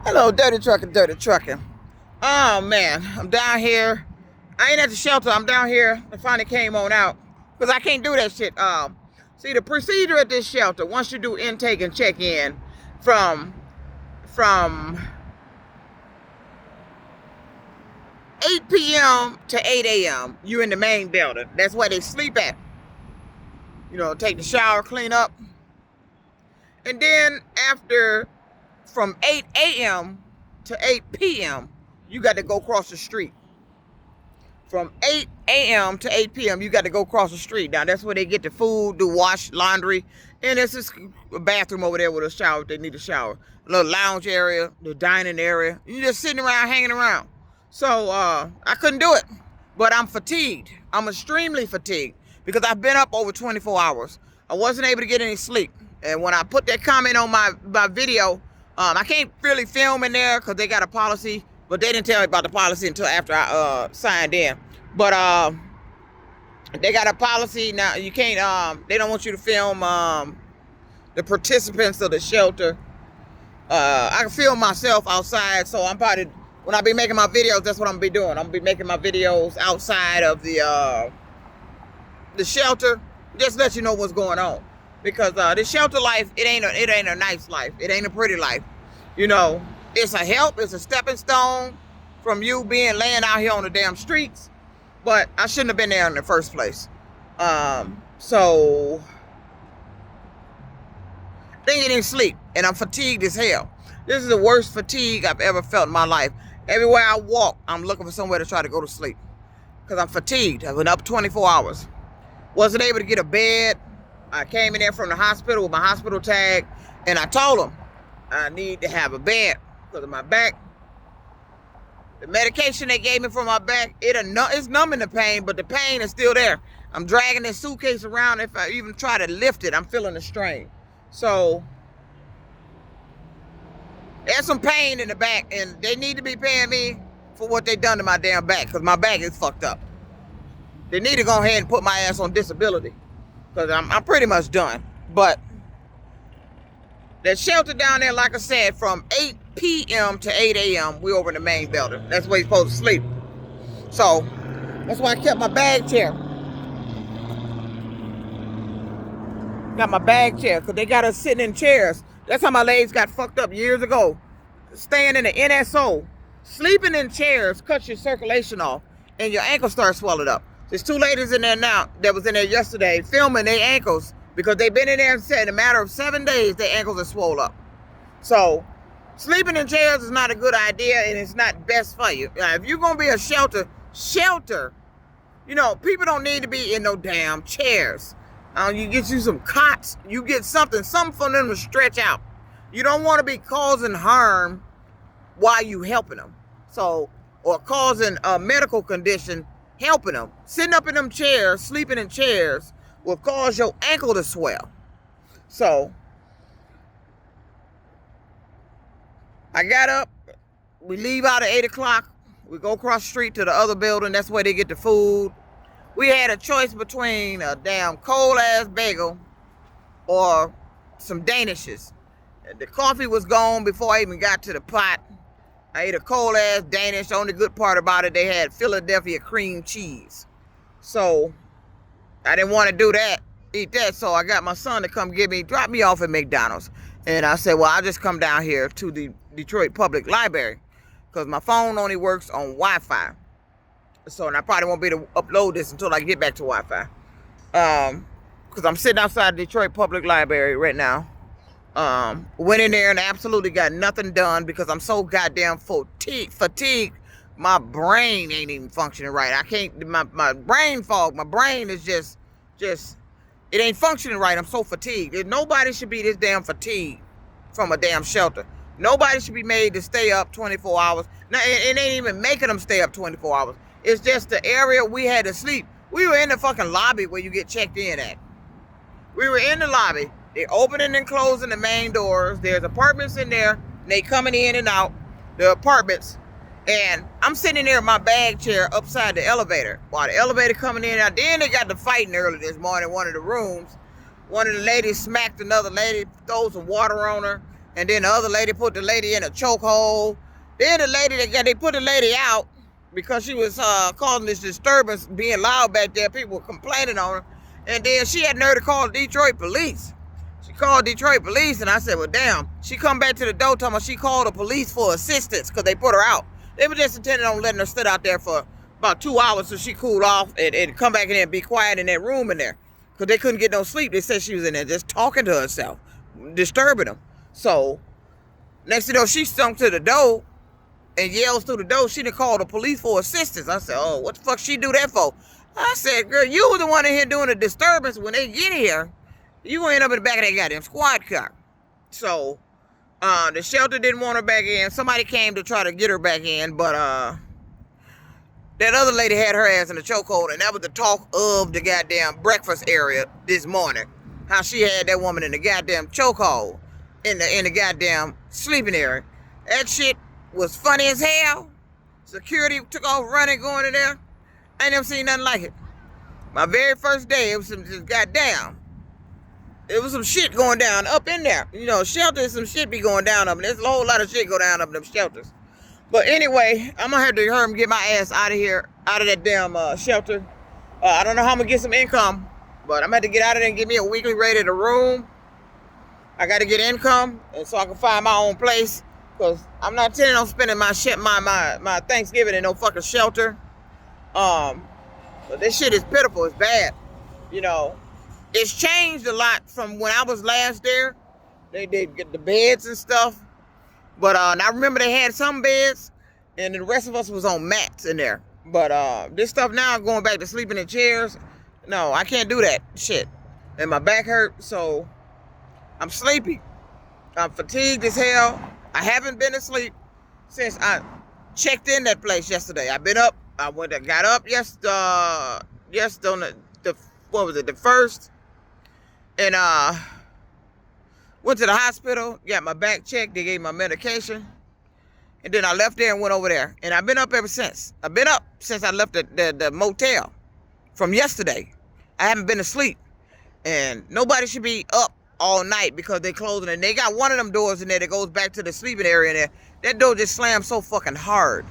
Hello, Dirty Trucking, Dirty Trucking. Oh man, I'm down here. I ain't at the shelter. I'm down here. I finally came on out because I can't do that shit. See the procedure at this shelter. Once you do intake and check in, from 8 p.m. to 8 a.m. You in the main building. That's where they sleep at. Take the shower, clean up, and then after from 8 a.m. to 8 p.m. you got to go across the street. From 8 a.m. to 8 p.m. you got to go across the street. Now that's where they get the food, do wash, laundry, and there's this a bathroom over there with a shower if they need a shower. A little lounge area, the dining area. You just sitting around, hanging around. So I couldn't do it, but I'm fatigued. I'm extremely fatigued because I've been up over 24 hours. I wasn't able to get any sleep. And when I put that comment on my video, I can't really film in there because they got a policy, but they didn't tell me about the policy until after I signed in. But they got a policy now. You can't. They don't want you to film the participants of the shelter. I can film myself outside, so I'm probably when I be making my videos, that's what I'm gonna be doing. I'm gonna be making my videos outside of the shelter, just let you know what's going on. Because the shelter life, it ain't a nice life. It ain't a pretty life. It's a help. It's a stepping stone from you being laying out here on the damn streets. But I shouldn't have been there in the first place. So they ain't any sleep, and I'm fatigued as hell. This is the worst fatigue I've ever felt in my life. Everywhere I walk, I'm looking for somewhere to try to go to sleep because I'm fatigued. I've been up 24 hours. Wasn't able to get a bed. I came in there from the hospital with my hospital tag, and I told them I need to have a bed because of my back. The medication they gave me for my back, it's numbing the pain, but the pain is still there. I'm dragging this suitcase around. If I even try to lift it, I'm feeling the strain. So there's some pain in the back, and they need to be paying me for what they done to my damn back because my back is fucked up. They need to go ahead and put my ass on disability because I'm pretty much done. But that shelter down there, like I said, from 8 p.m. to 8 a.m., we over in the main building. That's where you're supposed to sleep. So that's why I kept my bag chair. Got my bag chair because they got us sitting in chairs. That's how my legs got fucked up years ago. Staying in the NSO, sleeping in chairs cuts your circulation off and your ankles start swelling up. There's two ladies in there now that was in there yesterday filming their ankles because they've been in there and said in a matter of 7 days their ankles are swollen up. So sleeping in chairs is not a good idea and it's not best for you. Now, if you're going to be a shelter, people don't need to be in no damn chairs. You get you some cots, you get something for them to stretch out. You don't want to be causing harm while you helping them. Or causing a medical condition helping them. Sitting up in them chairs, sleeping in chairs will cause your ankle to swell. So I got up, we leave out at 8 o'clock. We go across the street to the other building. That's where they get the food. We had a choice between a damn cold-ass bagel or some Danishes. The coffee was gone before I even got to the pot. I ate a cold-ass Danish. The only good part about it, they had Philadelphia cream cheese. So I didn't want to eat that. So I got my son to come drop me off at McDonald's. And I said, well, I'll just come down here to the Detroit Public Library because my phone only works on Wi-Fi. So, and I probably won't be able to upload this until I get back to Wi-Fi. Because I'm sitting outside the Detroit Public Library right now. Went in there and absolutely got nothing done because I'm so goddamn fatigued. My brain ain't even functioning right. I can't, my brain fog, my brain is just, it ain't functioning right. I'm so fatigued. Nobody should be this damn fatigued from a damn shelter. Nobody should be made to stay up 24 hours. Now, it ain't even making them stay up 24 hours. It's just the area we had to sleep. We were in the fucking lobby where you get checked in at. We were in the lobby. They're opening and closing the main doors. There's apartments in there. They coming in and out the apartments. And I'm sitting there in my bag chair upside the elevator. While the elevator coming in and out. Then they got the fighting early this morning in one of the rooms. One of the ladies smacked another lady, throw some water on her. And then the other lady put the lady in a chokehold. Then the lady, they put the lady out because she was causing this disturbance, being loud back there. People were complaining on her. And then she had nerve to call Detroit police. She called Detroit police, and I said, well, damn. She come back to the door talking about she called the police for assistance because they put her out. They were just intending on letting her sit out there for about 2 hours so she cooled off and come back in there and be quiet in that room in there because they couldn't get no sleep. They said she was in there just talking to herself, disturbing them. So next thing you know, she stunk to the door and yells through the door. She done called the police for assistance. I said, oh, what the fuck she do that for? I said, girl, you was the one in here doing the disturbance. When they get here, you gonna end up in the back of that goddamn squad car. So the shelter didn't want her back in. Somebody came to try to get her back in, but that other lady had her ass in the chokehold, and that was the talk of the goddamn breakfast area this morning. How she had that woman in the goddamn chokehold in the goddamn sleeping area. That shit was funny as hell. Security took off running, going in there. I ain't never seen nothing like it. My very first day, it was some just goddamn. It was some shit going down up in there. You know, shelters, some shit be going down up. And there's a whole lot of shit go down up in them shelters. But anyway, I'm gonna have to hurry and get my ass out of here, out of that damn shelter. I don't know how I'm gonna get some income, but I'm gonna have to get out of there and get me a weekly rate at a room. I gotta get income, and so I can find my own place. Cause I'm not intending on spending my Thanksgiving in no fucking shelter. But this shit is pitiful. It's bad. You know, it's changed a lot from when I was last there. They did get the beds and stuff. But and I remember they had some beds, and the rest of us was on mats in there. But this stuff now, going back to sleeping in chairs, no, I can't do that shit. And my back hurt, so I'm sleepy. I'm fatigued as hell. I haven't been asleep since I checked in that place yesterday. I've been up. I got up yesterday on the what was it, the 1st, and went to the hospital, got my back checked, they gave me my medication, and then I left there and went over there. And I've been up ever since. I've been up since I left the motel from yesterday. I haven't been asleep. And nobody should be up all night because they closing it. And they got one of them doors in there that goes back to the sleeping area in there. That door just slams so fucking hard.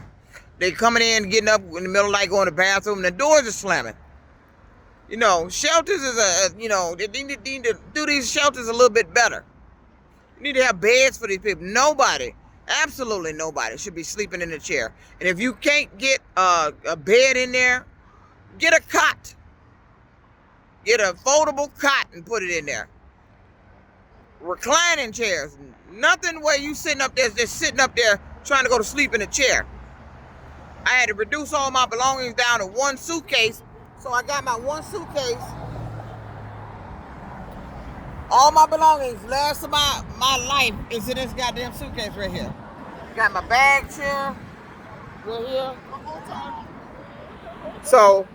They coming in, getting up in the middle of the night, going to the bathroom, and the doors are slamming. You know, shelters is you know, they need to do these shelters a little bit better. You need to have beds for these people. Nobody, absolutely nobody should be sleeping in a chair. And if you can't get a bed in there, get a cot. Get a foldable cot and put it in there. Reclining chairs. Nothing where you sitting up there, just sitting up there trying to go to sleep in a chair. I had to reduce all my belongings down to one suitcase. So I got my one suitcase. All my belongings, last of my life, is in this goddamn suitcase right here. Got my bag chair right here. So,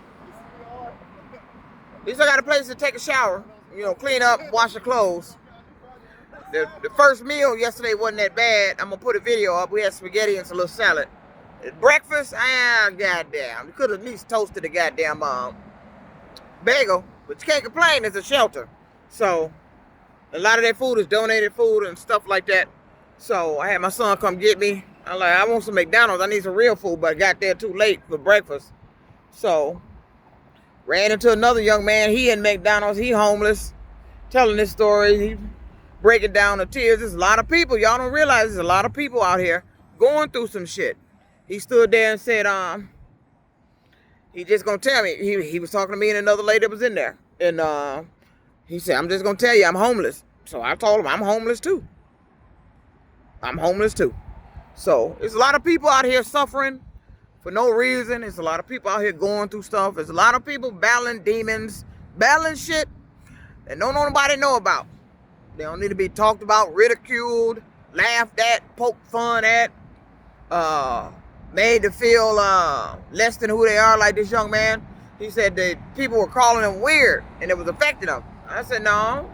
at least I got a place to take a shower, you know, clean up, wash the clothes. The first meal yesterday wasn't that bad. I'm going to put a video up. We had spaghetti and some little salad. Breakfast, goddamn. You could have at least toasted the goddamn bagel, but you can't complain. It's a shelter. So, a lot of that food is donated food and stuff like that. So, I had my son come get me. I'm like, I want some McDonald's. I need some real food, but I got there too late for breakfast. So, ran into another young man. He in McDonald's. He homeless. Telling this story. He breaking down the tears. There's a lot of people. Y'all don't realize there's a lot of people out here going through some shit. He stood there and said, he just gonna tell me. He was talking to me and another lady that was in there. And he said, I'm just gonna tell you I'm homeless. So I told him I'm homeless too. I'm homeless too. So there's a lot of people out here suffering for no reason. There's a lot of people out here going through stuff. There's a lot of people battling demons, battling shit that don't nobody know about. They don't need to be talked about, ridiculed, laughed at, poked fun at, made to feel less than who they are, like this young man. He said that people were calling him weird and it was affecting him. I said, no,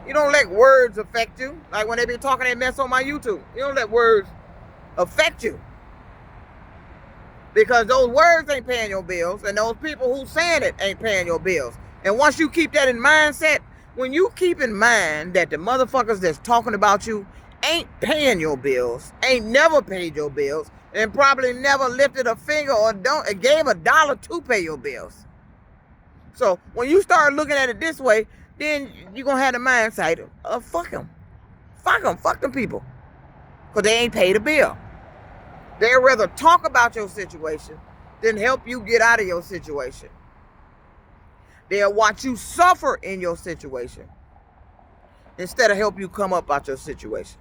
you don't let words affect you. Like when they be talking that mess on my YouTube, you don't let words affect you. Because those words ain't paying your bills, and those people who saying it ain't paying your bills. And once you keep that in mindset, when you keep in mind that the motherfuckers that's talking about you ain't paying your bills, ain't never paid your bills, and probably never lifted a finger or gave $1 to pay your bills. So when you start looking at it this way, then you're going to have the mindset of fuck them. Fuck them. Fuck them people. Because they ain't paid a bill. They'd rather talk about your situation than help you get out of your situation. They'll watch you suffer in your situation instead of help you come up out your situation.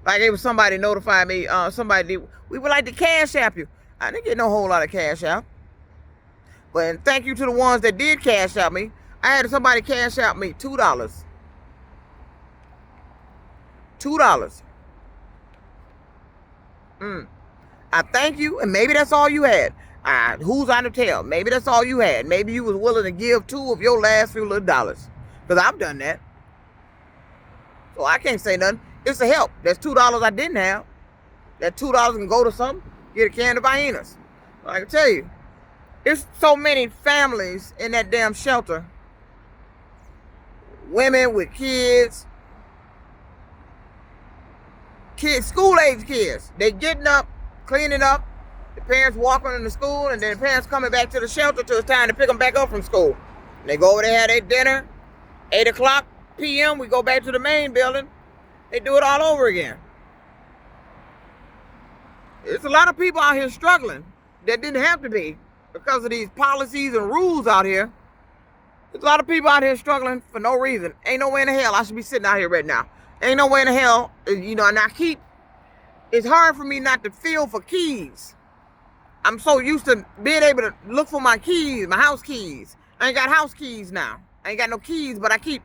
Like it was somebody notified me, we would like to cash app you. I didn't get no whole lot of cash out. But thank you to the ones that did cash out me. I had somebody cash out me $2. $2. I thank you, and maybe that's all you had. Who's on the tell? Maybe that's all you had. Maybe you was willing to give 2 of your last few little dollars. Because I've done that. So I can't say nothing. It's a help. That's $2 I didn't have. That $2 can go to something, get a can of hyenas. I can tell you, there's so many families in that damn shelter. Women with kids, school-age kids. They getting up, cleaning up. The parents walking into school, and then the parents coming back to the shelter till it's time to pick them back up from school. And they go over there, have their dinner. 8 o'clock p.m., we go back to the main building. They do it all over again. There's a lot of people out here struggling that didn't have to be because of these policies and rules out here. There's a lot of people out here struggling for no reason. Ain't no way in the hell I should be sitting out here right now. Ain't no way in the hell, and it's hard for me not to feel for keys. I'm so used to being able to look for my keys, my house keys. I ain't got house keys now. I ain't got no keys, but I keep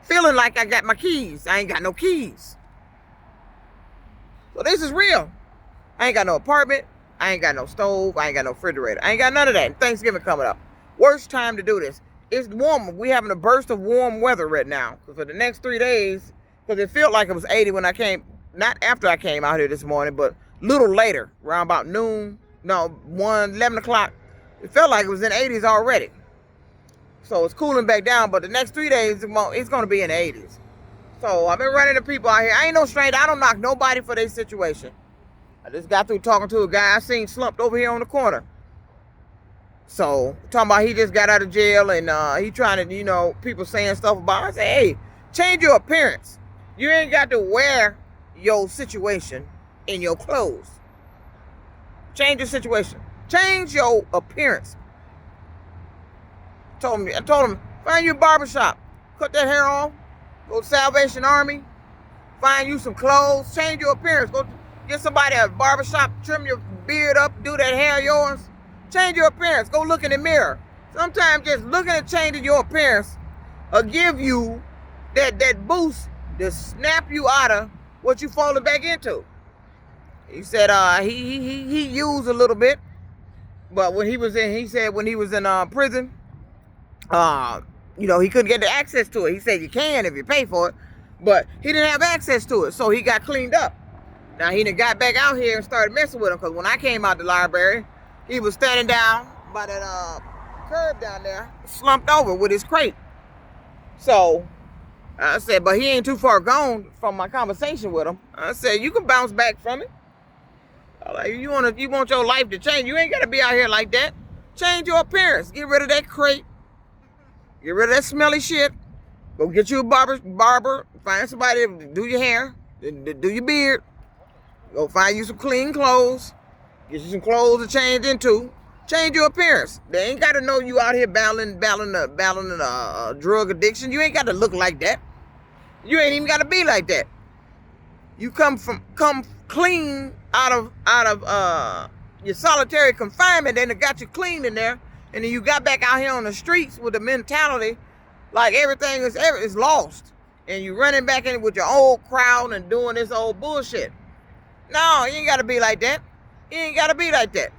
feeling like I got my keys. I ain't got no keys. So this is real. I ain't got no apartment. I ain't got no stove. I ain't got no refrigerator. I ain't got none of that. Thanksgiving coming up. Worst time to do this. It's warm. We having a burst of warm weather right now. Because for the next 3 days, because it felt like it was 80 when I came, not after I came out here this morning, but a little later, around about noon, 11 o'clock. It felt like it was in the 80s already. So it's cooling back down, but the next 3 days, it's going to be in the 80s. So I've been running to people out here. I ain't no stranger. I don't knock nobody for their situation. I just got through talking to a guy I seen slumped over here on the corner. So, talking about he just got out of jail and he trying to, people saying stuff about it. I say, hey, change your appearance. You ain't got to wear your situation in your clothes. Change your situation. Change your appearance. I told him, find you a barbershop. Cut that hair off. Go to Salvation Army. Find you some clothes. Change your appearance. Go get somebody at a barbershop. Trim your beard up. Do that hair of yours. Change your appearance. Go look in the mirror. Sometimes just looking at changing your appearance will give you that boost to snap you out of what you falling back into. He said he used a little bit, but when he was in prison, he couldn't get the access to it. He said you can if you pay for it, but he didn't have access to it, so he got cleaned up. Now he done got back out here and started messing with him, because when I came out the library, he was standing down by that curb down there, slumped over with his crate. So I said, but he ain't too far gone from my conversation with him. I said, you can bounce back from it. Like, you want your life to change. You ain't got to be out here like that. Change your appearance. Get rid of that crate. Get rid of that smelly shit. Go get you a barber. Find somebody to do your hair. Do your beard. Go find you some clean clothes. Get you some clothes to change into. Change your appearance. They ain't got to know you out here battling a drug addiction. You ain't got to look like that. You ain't even got to be like that. You come clean out of your solitary confinement, and it got you clean in there, and then you got back out here on the streets with the mentality like everything is lost, and you running back in with your old crowd and doing this old bullshit. No, you ain't got to be like that. You ain't got to be like that.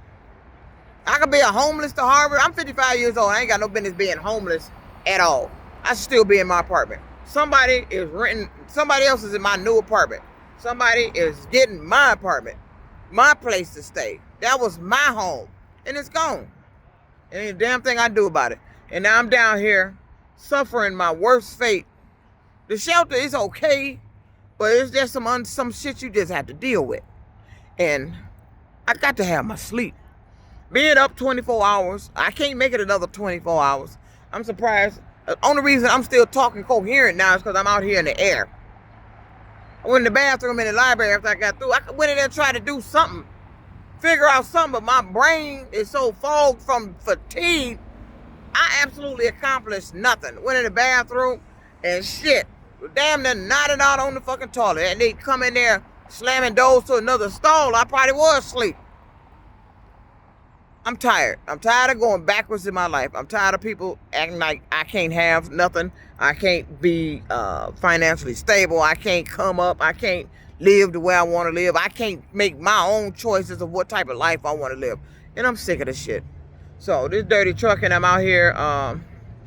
I could be a homeless to Harvard. I'm 55 years old. I ain't got no business being homeless at all. I should still be in my apartment. Somebody is renting. Somebody else is in my new apartment. Somebody is getting my apartment, my place to stay. That was my home, and it's gone. Ain't a damn thing I do about it. And now I'm down here suffering my worst fate The shelter is okay, but it's just some shit you just have to deal with. And I got to have my sleep. Being up 24 hours, I can't make it another 24 hours. I'm surprised. The only reason I'm still talking coherent now is because I'm out here in the air. I went in the bathroom in the library after I got through. I went in there and tried to do something, figure out something, but my brain is so fogged from fatigue, I absolutely accomplished nothing. Went in the bathroom and shit, damn near nodding out on the fucking toilet. And they come in there slamming doors to another stall. I probably was asleep. I'm tired. I'm tired of going backwards in my life. I'm tired of people acting like I can't have nothing. I can't be financially stable. I can't come up. I can't live the way I want to live. I can't make my own choices of what type of life I want to live. And I'm sick of this shit. So this dirty truck, and I'm out here.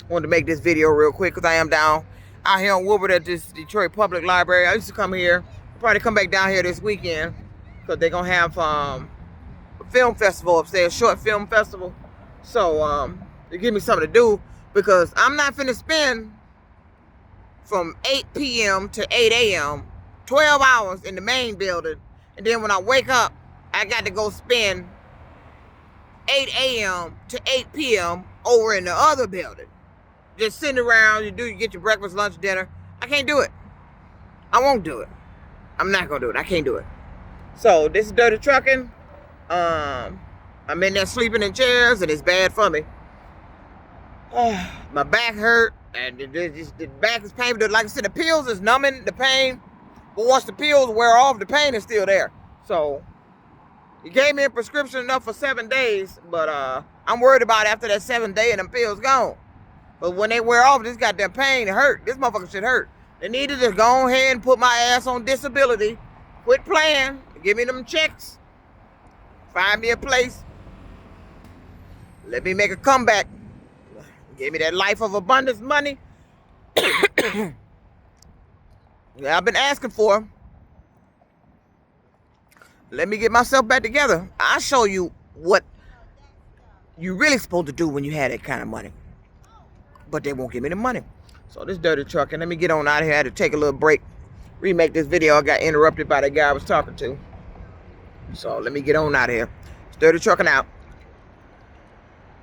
Wanted to make this video real quick because I am down out here on Woodward at this Detroit Public Library. I used to come here. Probably come back down here this weekend because they're going to have film festival upstairs, short film festival. So they give me something to do because I'm not finna spend from 8 p.m. to 8 a.m. 12 hours in the main building, and then when I wake up I got to go spend 8 a.m. to 8 p.m. over in the other building, just sitting around. You get your breakfast, lunch, dinner. I can't do it. I won't do it. I'm not gonna do it. I can't do it. So this is dirty trucking. I'm in there sleeping in chairs, and it's bad for me. My back hurt, and the back is painful. Like I said, the pills is numbing the pain, but once the pills wear off, the pain is still there. So he gave me a prescription enough for 7 days, but I'm worried about after that 7th day and them pills gone. But when they wear off, this goddamn pain hurt. This motherfucker shit hurt. They need to just go ahead and put my ass on disability, quit playing, give me them checks. Find me a place. Let me make a comeback. Give me that life of abundance money. Yeah, I've been asking for. Let me get myself back together. I'll show you what you really supposed to do when you have that kind of money. But they won't give me the money. So this dirty truck, and let me get on out of here. I had to take a little break, remake this video. I got interrupted by the guy I was talking to. So let me get on out of here. Dirty trucking out.